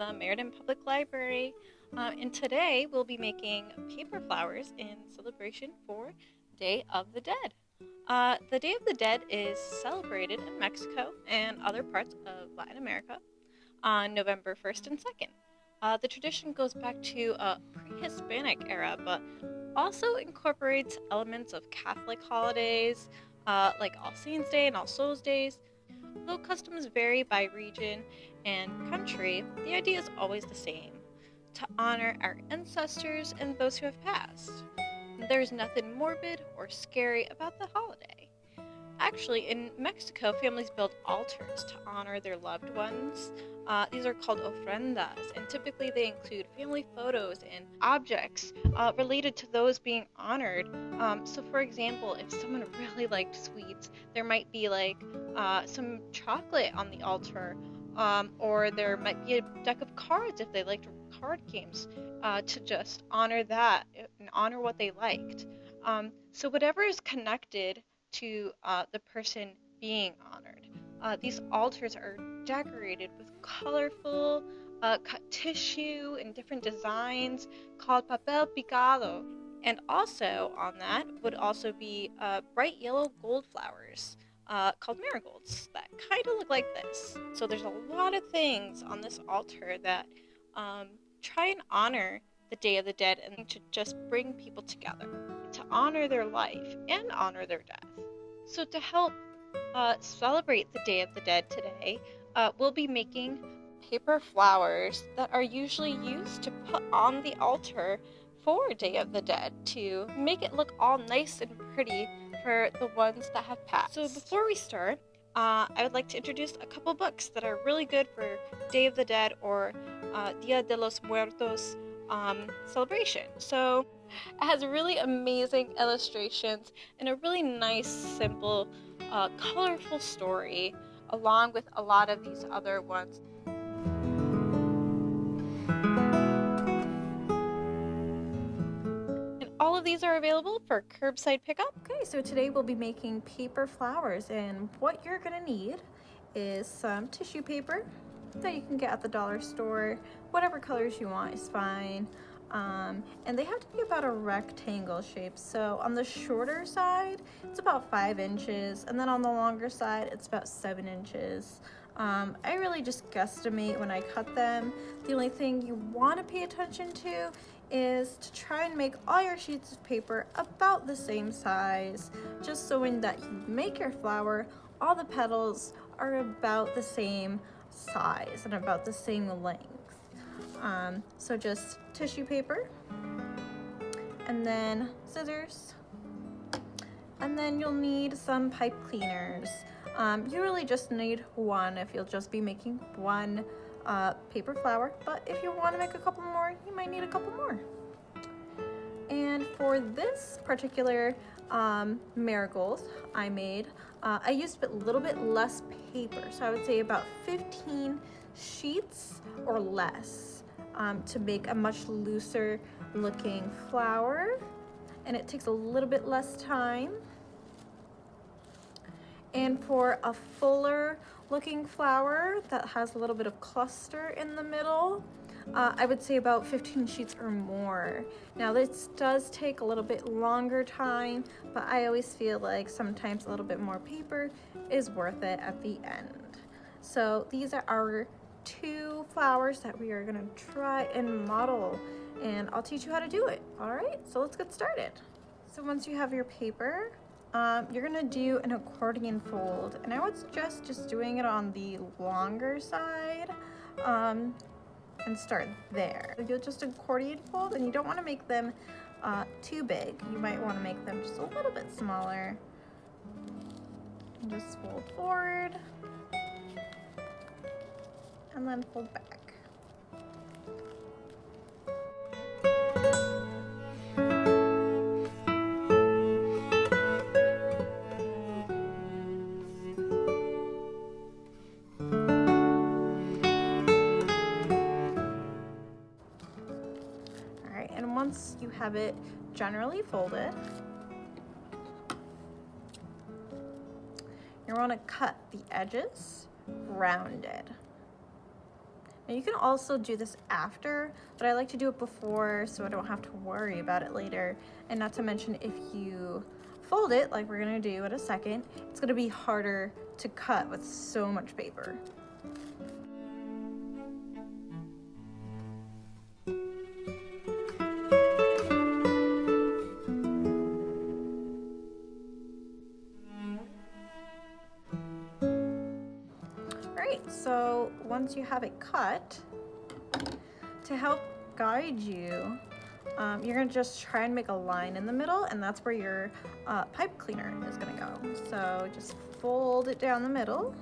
the Meriden Public Library, and today we'll be making paper flowers in celebration for Day of the Dead. The Day of the Dead is celebrated in Mexico and other parts of Latin America on November 1st and 2nd. The tradition goes back to a pre-Hispanic era, but also incorporates elements of Catholic holidays like All Saints' Day and All Souls' Days. Though customs vary by region and country, the idea is always the same: to honor our ancestors and those who have passed. There's nothing morbid or scary about the holiday. Actually, in Mexico, families build altars to honor their loved ones. These are called ofrendas, and typically they include family photos and objects related to those being honored. So, for example, if someone really liked sweets, there might be some chocolate on the altar, or there might be a deck of cards if they liked card games, to just honor that and honor what they liked. So, whatever is connected to the person being honored. These altars are decorated with colorful cut tissue and different designs called papel picado. And also on that would also be bright yellow gold flowers called marigolds that kind of look like this. So there's a lot of things on this altar that try and honor the Day of the Dead and to just bring people together, to honor their life and honor their death. So to help celebrate the Day of the Dead today, we'll be making paper flowers that are usually used to put on the altar for Day of the Dead to make it look all nice and pretty for the ones that have passed. So before we start, I would like to introduce a couple books that are really good for Day of the Dead or Dia de los Muertos celebration. So it has really amazing illustrations and a really nice, simple, colorful story, along with a lot of these other ones. And all of these are available for curbside pickup. Okay, so today we'll be making paper flowers, and what you're gonna need is some tissue paper that you can get at the dollar store. Whatever colors you want is fine. And they have to be about a rectangle shape. So on the shorter side, it's about 5 inches, and then on the longer side, it's about 7 inches. I really just guesstimate when I cut them. The only thing you want to pay attention to is to try and make all your sheets of paper about the same size, just so when that you make your flower, all the petals are about the same size and about the same length. So just tissue paper, and then scissors, and then you'll need some pipe cleaners. You really just need one if you'll just be making one paper flower, but if you want to make a couple more, you might need a couple more. And for this particular marigold I made, I used a little bit less paper, so I would say about 15 sheets or less, to make a much looser looking flower, and it takes a little bit less time. And for a fuller looking flower that has a little bit of cluster in the middle, I would say about 15 sheets or more. Now this does take a little bit longer time, but I always feel like sometimes a little bit more paper is worth it at the end. So these are our 2 flowers that we are gonna try and model, and I'll teach you how to do it. All right, so let's get started. So once you have your paper, you're gonna do an accordion fold, and I would suggest just doing it on the longer side, and start there. You'll just accordion fold, and you don't want to make them too big. You might want to make them just a little bit smaller. And just fold forward, and then fold back. And once you have it generally folded, you want to cut the edges rounded. Now you can also do this after, but I like to do it before so I don't have to worry about it later. And not to mention, if you fold it like we're gonna do in a second, it's gonna be harder to cut with so much paper. Alright, so once you have it cut, to help guide you, you're gonna just try and make a line in the middle, and that's where your pipe cleaner is gonna go. So just fold it down the middle.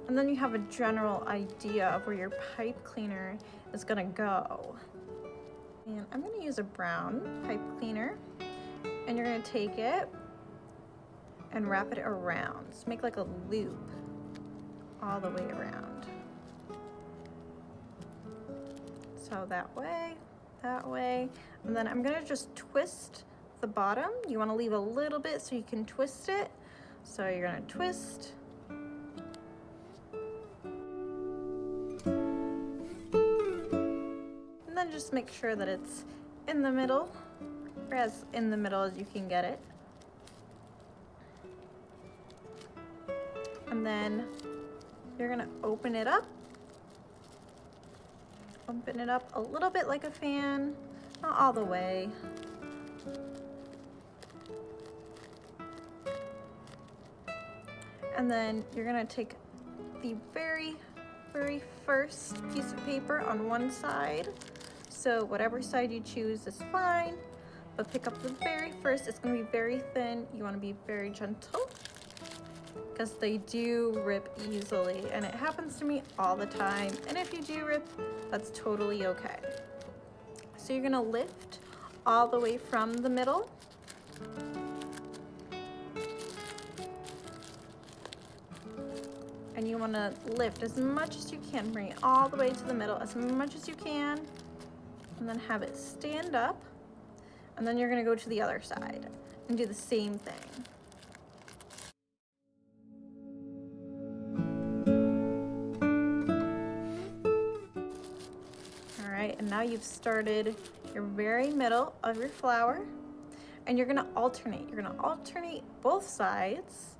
And then you have a general idea of where your pipe cleaner is gonna go. And I'm gonna use a brown pipe cleaner, and you're gonna take it and wrap it around. So make like a loop all the way around. So that way, and then I'm gonna just twist the bottom. You wanna leave a little bit so you can twist it. So you're gonna twist. And then just make sure that it's in the middle, or as in the middle as you can get it. And then you're gonna open it up. Open it up a little bit like a fan, not all the way. And then you're gonna take the very first piece of paper on one side. So whatever side you choose is fine, but pick up the very first. It's gonna be very thin. You wanna be very gentle, because they do rip easily, and it happens to me all the time. And if you do rip, that's totally okay. So you're gonna lift all the way from the middle. And you wanna lift as much as you can, bring it all the way to the middle as much as you can, and then have it stand up. And then you're gonna go to the other side and do the same thing. All right, and now you've started your very middle of your flower, and you're gonna alternate. You're gonna alternate both sides,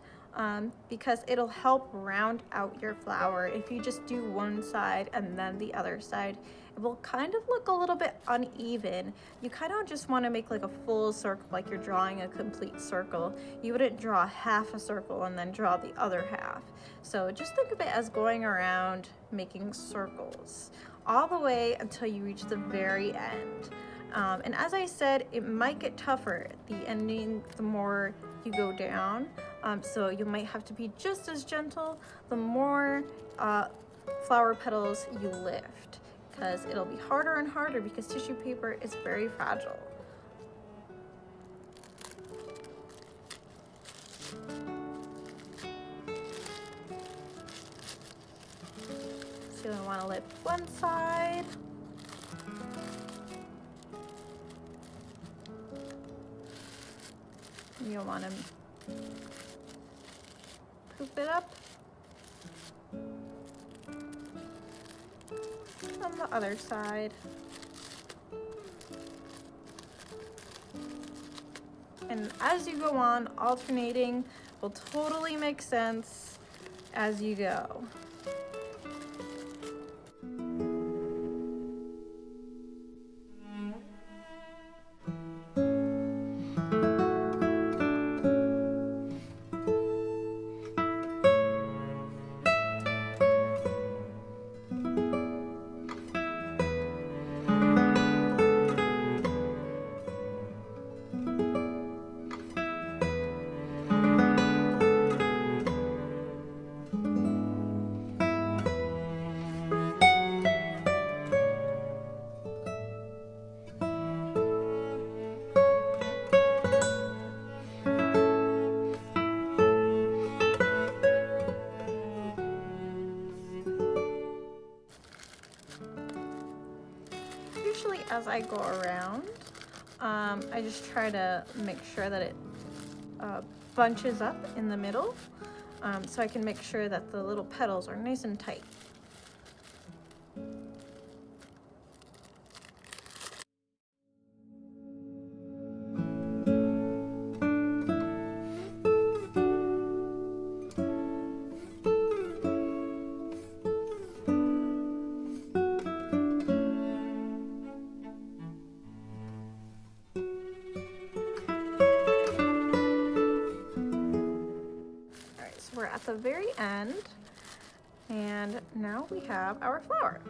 because it'll help round out your flower. If you just do one side and then the other side, it will kind of look a little bit uneven. You kind of just want to make like a full circle, like you're drawing a complete circle. You wouldn't draw half a circle and then draw the other half. So just think of it as going around making circles all the way until you reach the very end. And as I said, it might get tougher at the ending the more you go down. So you might have to be just as gentle the more flower petals you lift, because it'll be harder and harder because tissue paper is very fragile. So you want to lift one side. You'll want to poop it up on the other side. And as you go on, alternating will totally make sense as you go. Usually as I go around, I just try to make sure that it bunches up in the middle, so I can make sure that the little petals are nice and tight. Alright, so we're at the very end, and now we have our flower.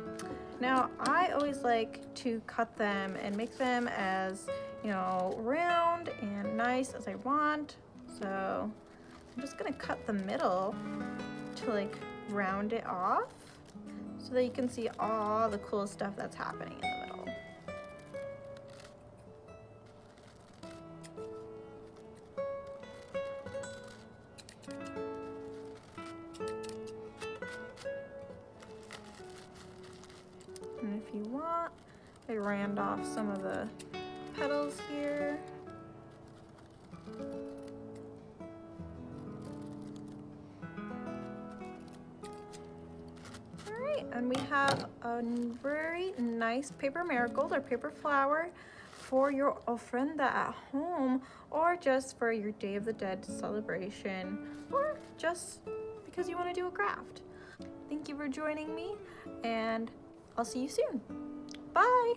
Now, I always like to cut them and make them as, round and nice as I want. So I'm just gonna cut the middle to round it off so that you can see all the cool stuff that's happening in the middle. And if you want, I round off some of the petals here. Alright, and we have a very nice paper marigold or paper flower for your ofrenda at home, or just for your Day of the Dead celebration, or just because you want to do a craft. Thank you for joining me, and I'll see you soon. Bye!